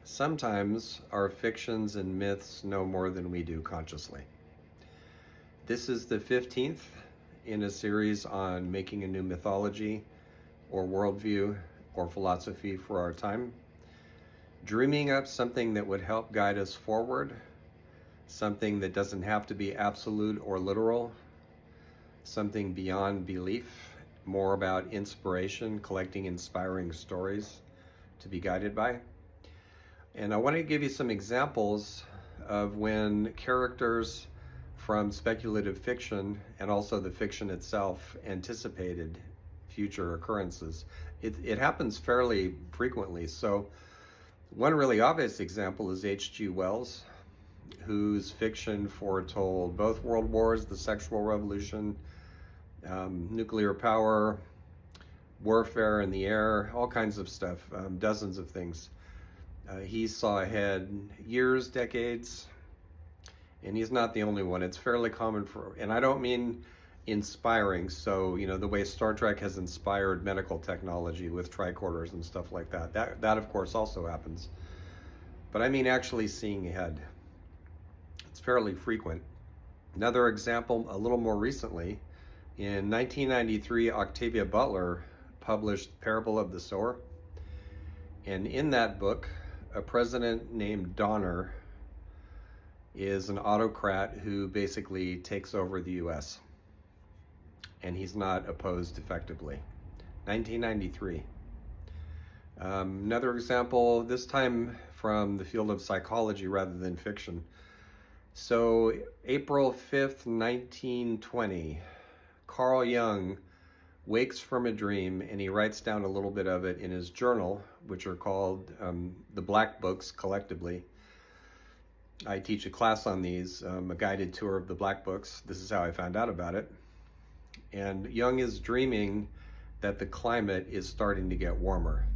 Sometimes our fictions and myths know more than we do consciously. This is the 15th in a series on making a new mythology or worldview or philosophy for our time. Dreaming up something that would help guide us forward, something that doesn't have to be absolute or literal, something beyond belief, more about inspiration, collecting inspiring stories to be guided by. And I want to give you some examples of when characters from speculative fiction and also the fiction itself anticipated future occurrences. It happens fairly frequently. So one really obvious example is H.G. Wells, whose fiction foretold both world wars, the sexual revolution, nuclear power, warfare in the air, all kinds of stuff, dozens of things. He saw ahead years, decades, and he's not the only one. It's fairly common and I don't mean inspiring. So, the way Star Trek has inspired medical technology with tricorders and stuff like that. That of course also happens. But I mean actually seeing ahead. It's fairly frequent. Another example, a little more recently, in 1993, Octavia Butler published Parable of the Sower. And in that book, a president named Donner is an autocrat who basically takes over the US. And he's not opposed effectively. 1993. Another example, this time from the field of psychology rather than fiction. So April 5th, 1920, Carl Jung wakes from a dream and he writes down a little bit of it in his journal, which are called the Black Books collectively. I teach a class on these, a guided tour of the Black Books. This is how I found out about it. And Jung is dreaming that the climate is starting to get warmer.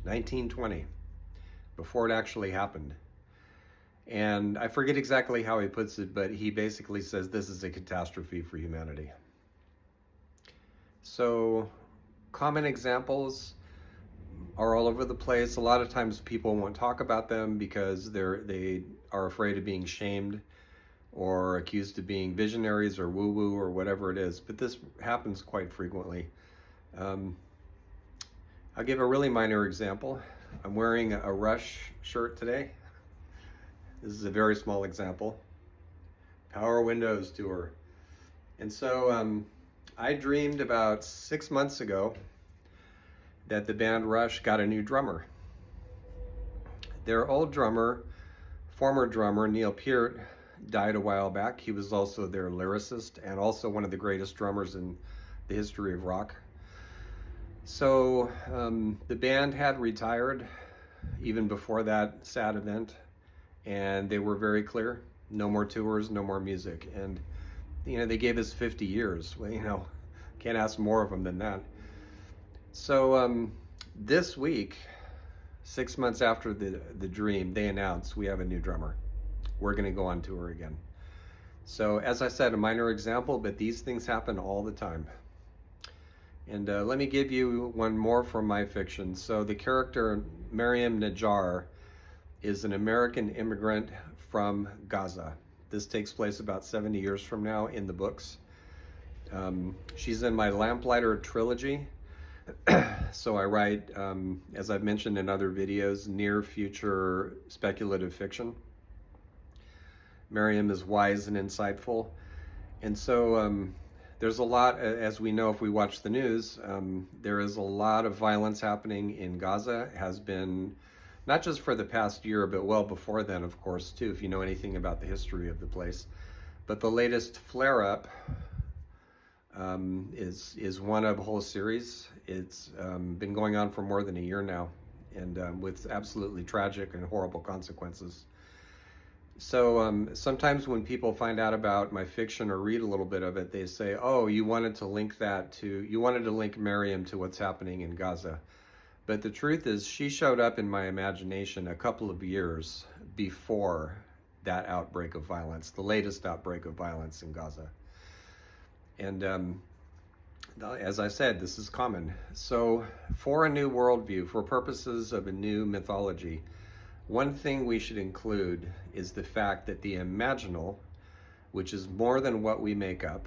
1920, before it actually happened. And I forget exactly how he puts it, but he basically says this is a catastrophe for humanity. So common examples are all over the place. A lot of times people won't talk about them because they are afraid of being shamed or accused of being visionaries or woo-woo or whatever it is. But this happens quite frequently. I'll give a really minor example. I'm wearing a Rush shirt today. This is a very small example. Power Windows Tour. And so I dreamed about 6 months ago that the band Rush got a new drummer. Their old drummer, former drummer, Neil Peart, died a while back. He was also their lyricist and also one of the greatest drummers in the history of rock. So the band had retired even before that sad event, and they were very clear, no more tours, no more music. And they gave us 50 years. Well, can't ask more of them than that. So this week, 6 months after the dream, they announced we have a new drummer. We're going to go on tour again. So as I said, a minor example, but these things happen all the time. And let me give you one more from my fiction. So the character Mariam Najjar is an American immigrant from Gaza. This takes place about 70 years from now in the books. She's in my Lamplighter trilogy. So I write, as I've mentioned in other videos, near future speculative fiction. Mariam is wise and insightful. And so there's a lot, as we know if we watch the news, there is a lot of violence happening in Gaza. It has been not just for the past year, but well before then, of course, too, if you know anything about the history of the place. But the latest flare-up is one of a whole series. It's been going on for more than a year now, and with absolutely tragic and horrible consequences. So sometimes when people find out about my fiction or read a little bit of it, they say, oh, you wanted to link Mariam to what's happening in Gaza. But the truth is, she showed up in my imagination a couple of years before that outbreak of violence, the latest outbreak of violence in Gaza. And As I said, this is common. So for a new worldview, for purposes of a new mythology, one thing we should include is the fact that the imaginal, which is more than what we make up,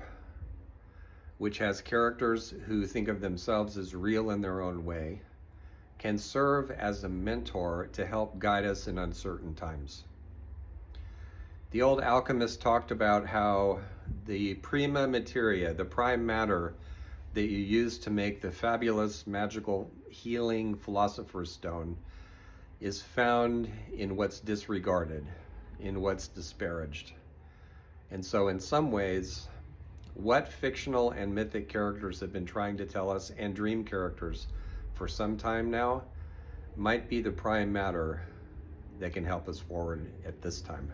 which has characters who think of themselves as real in their own way, can serve as a mentor to help guide us in uncertain times. The old alchemist talked about how the prima materia, the prime matter that you use to make the fabulous magical healing philosopher's stone, is found in what's disregarded, in what's disparaged. And so in some ways, what fictional and mythic characters have been trying to tell us, and dream characters for some time now, might be the prime matter that can help us forward at this time.